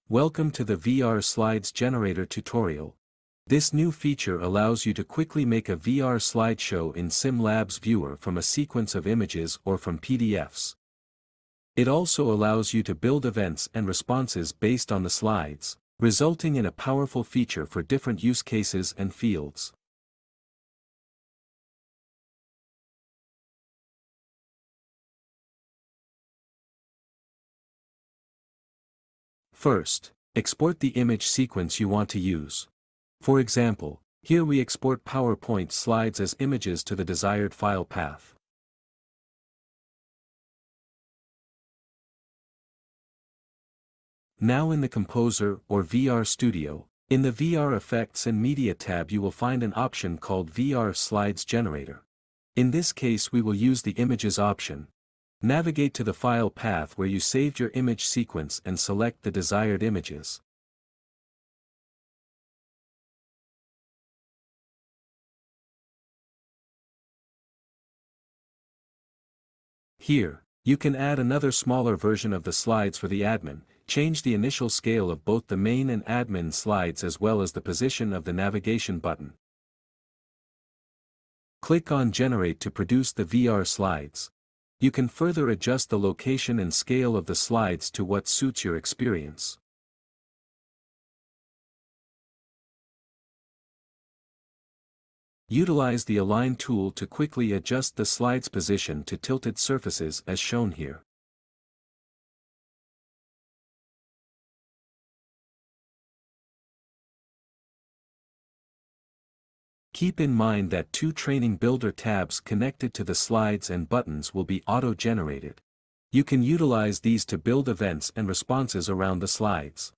Welcome to the VR Slides Generator tutorial. This new feature allows you to quickly make a VR slideshow in SimLab's viewer from a sequence of images or from PDFs. It also allows you to build events and responses based on the slides, resulting in a powerful feature for different use cases and fields. First, export the image sequence you want to use. For example, here we export PowerPoint slides as images to the desired file path. Now in the Composer or VR Studio, in the VR Effects and Media tab you will find an option called VR Slides Generator. In this case we will use the Images option. Navigate to the file path where you saved your image sequence and select the desired images. Here, you can add another smaller version of the slides for the admin, change the initial scale of both the main and admin slides as well as the position of the navigation button. Click on Generate to produce the VR slides. You can further adjust the location and scale of the slides to what suits your experience. Utilize the Align tool to quickly adjust the slide's position to tilted surfaces as shown here. Keep in mind that two Training Builder tabs connected to the slides and buttons will be auto-generated. You can utilize these to build events and responses around the slides.